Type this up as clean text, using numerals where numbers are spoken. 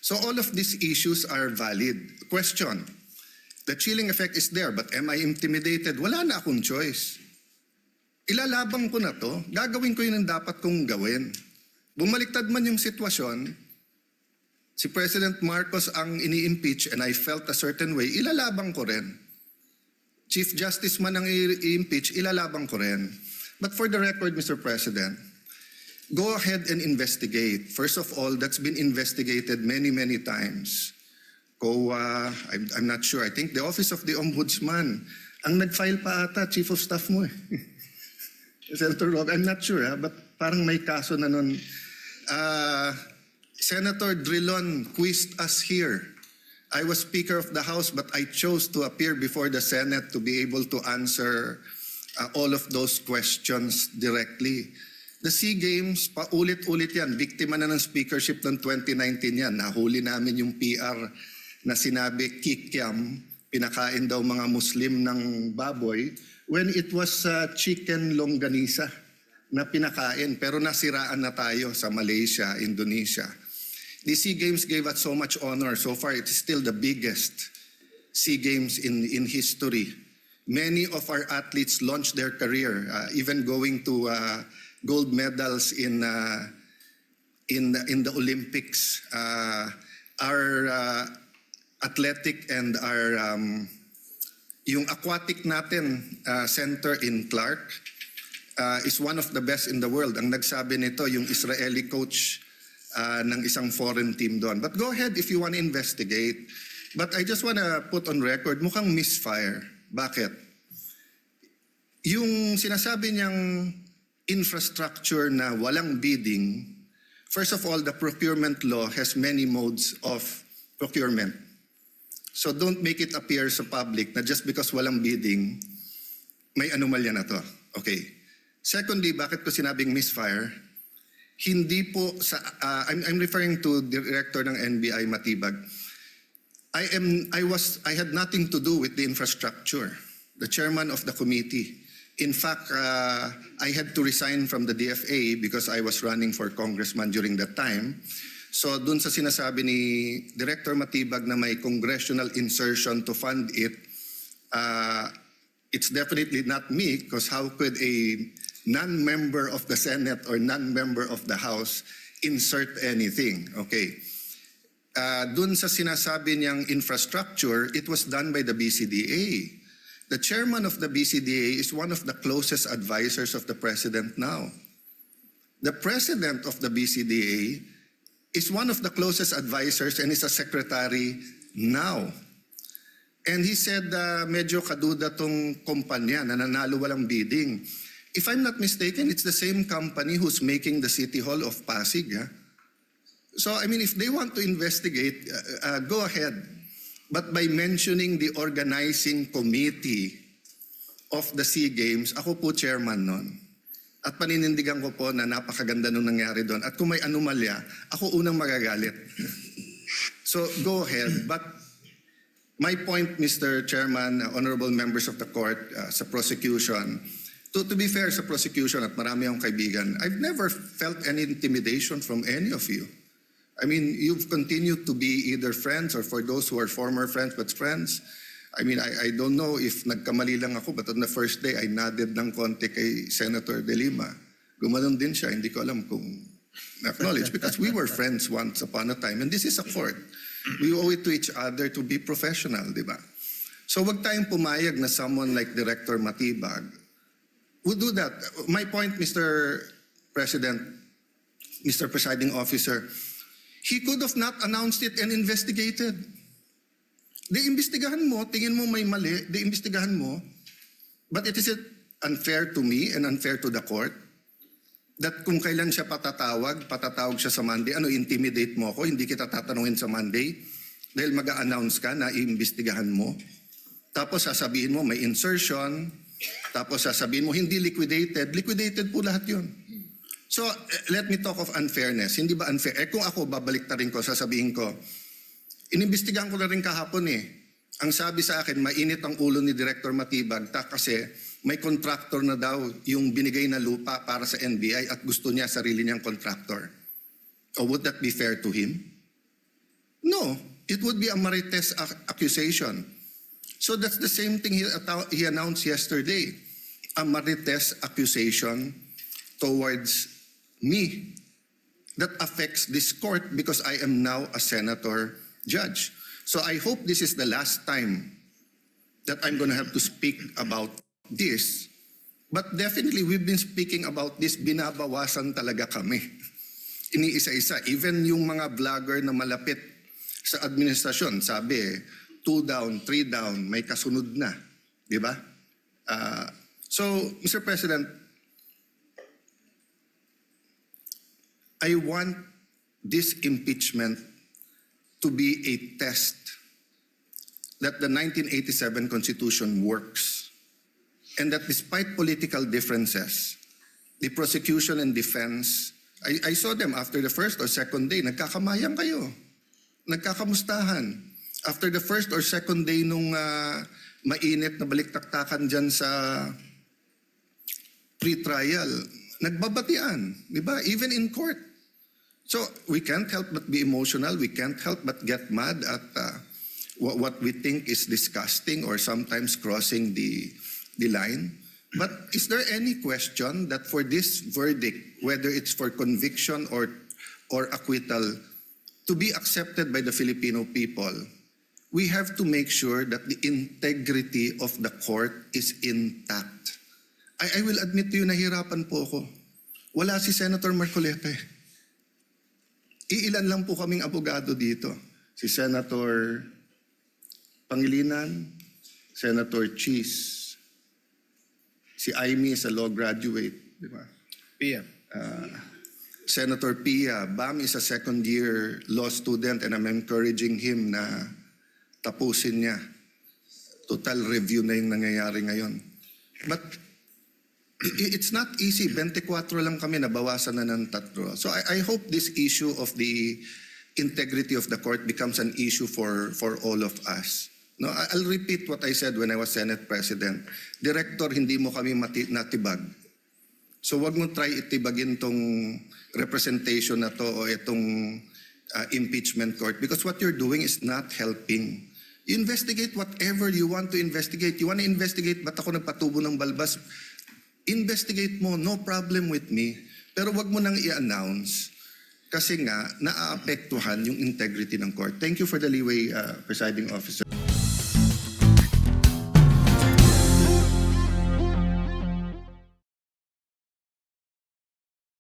So all of these issues are valid. Question, the chilling effect is there, but am I intimidated? Wala na akong choice. Ilalabang ko na to, gagawin ko yun ang dapat kong gawin. Bumaliktad man yung sitwasyon, si President Marcos ang ini-impeach and I felt a certain way, ilalabang ko rin. Chief Justice man ang i-impeach, ilalabang ko rin. But for the record, Mr. President, go ahead and investigate. First of all, that's been investigated many, many times. COA, I'm not sure. I think the Office of the Ombudsman, ang nag-file pa ata, Chief of Staff mo eh. Senator Rob, I'm not sure but parang may kaso na nun. Senator Drilon quizzed us here. I was Speaker of the House but I chose to appear before the Senate to be able to answer all of those questions directly. The SEA Games, paulit-ulit yan. Biktima na ng speakership ng 2019 yan. Nahuli namin yung PR na sinabi kikiam, pinakain daw mga Muslim ng baboy, when it was chicken longganisa na pinakain. Pero nasiraan na tayo sa Malaysia, Indonesia. The SEA Games gave us so much honor. So far, it is still the biggest SEA Games in history. Many of our athletes launched their career, even going to gold medals in the Olympics. Our athletic and our yung aquatic natin center in Clark is one of the best in the world. Ang nagsabi nito yung Israeli coach ng isang foreign team doon. But go ahead if you want to investigate. But I just want to put on record, mukhang misfire. Bakit? Yung sinasabi niyang infrastructure na walang bidding, first of all, the procurement law has many modes of procurement. So don't make it appear sa public na just because walang bidding, may anomalya na to. Okay. Secondly, bakit ko sinabing misfire? Hindi po sa I'm referring to Director ng NBI Matibag. I had nothing to do with the infrastructure. The chairman of the committee. In fact, I had to resign from the DFA because I was running for congressman during that time. So dun sa sinasabi ni Director Matibag na may congressional insertion to fund it, it's definitely not me because how could a non-member of the Senate or non-member of the House insert anything? Okay. Dun sa sinasabi niyang infrastructure, it was done by the BCDA. The chairman of the BCDA is one of the closest advisors of the president now. The president of the BCDA is one of the closest advisors and is a secretary now. And he said, medyo kaduda tong kumpanya na nanalo walang bidding. If I'm not mistaken, it's the same company who's making the City Hall of Pasig. So, I mean, if they want to investigate, go ahead. But by mentioning the organizing committee of the SEA Games, ako po chairman nun. At paninindigan ko po na napakaganda nung nangyari doon. At kung may anomalya, ako unang magagalit. So go ahead. But my point, Mr. Chairman, honorable members of the court, sa prosecution, to be fair sa prosecution at marami akong kaibigan, I've never felt any intimidation from any of you. I mean, you've continued to be either friends or for those who are former friends but friends. I mean, I don't know if nagkamali lang ako but on the first day, I nodded ng konti kay Senator De Lima. Gumanon din siya, hindi ko alam kung acknowledge because we were friends once upon a time and this is a court. We owe it to each other to be professional, di ba? So wag tayong pumayag na someone like Director Matibag would do that. My point, Mr. President, Mr. Presiding Officer, he could have not announced it and investigated. Imbestigahan mo, tingin mo may mali, imbestigahan mo. But it is unfair to me and unfair to the court that kung kailan siya patatawag siya sa Monday, intimidate mo ako, hindi kita tatanungin sa Monday dahil mag-a-announce ka na iimbestigahan mo. Tapos sasabihin mo may insertion, tapos sasabihin mo hindi liquidated po lahat yun. So, let me talk of unfairness. Hindi ba unfair? Kung ako, babaliktarin ko, sasabihin ko, inimbestigahan ko na rin kahapon Ang sabi sa akin, mainit ang ulo ni Director Matibag kasi may contractor na daw yung binigay na lupa para sa NBI at gusto niya sarili niyang contractor. Or would that be fair to him? No, it would be a marites accusation. So that's the same thing he announced yesterday, a marites accusation towards me that affects this court because I am now a senator judge. So I hope this is the last time that I'm going to have to speak about this. But definitely, we've been speaking about this, binabawasan talaga kami. Iniisa-isa. Even yung mga vlogger na malapit sa administrasyon, sabi, 2 down, 3 down, may kasunod na. Di ba? So, Mr. President, I want this impeachment to be a test that the 1987 Constitution works and that despite political differences, the prosecution and defense, I saw them after the first or second day, nagkakamayang kayo, nagkakamustahan. After the first or second day nung mainit na baliktaktakan dyan sa pre-trial, nagbabatian, di ba? Even in court. So we can't help but be emotional. We can't help but get mad at what we think is disgusting or sometimes crossing the line. But is there any question that for this verdict, whether it's for conviction or acquittal, to be accepted by the Filipino people, we have to make sure that the integrity of the court is intact. I will admit to you, nahirapan po ako. Wala si Senator Marcoleta. Iilan lang po kaming abogado dito. Si Senator Pangilinan, Senator Cheese, si Aimee is a law graduate, di ba? Pia. Senator Pia, Bam is a second-year law student and I'm encouraging him na tapusin niya. Total review na yung nangyayari ngayon. But it's not easy. 24 lang kami, nabawasan na ng 3. So I hope this issue of the integrity of the court becomes an issue for all of us. No, I'll repeat what I said when I was Senate President. Director, hindi mo kami natibag. So wag mo try itibagin tong representation na to o itong impeachment court because what you're doing is not helping. Investigate whatever you want to investigate. You want to investigate ba't ako nagpatubo ng balbas? Investigate mo, no problem with me. Pero wag mo nang i-announce kasi nga naaapektuhan yung integrity ng court. Thank you for the leeway, Presiding Officer.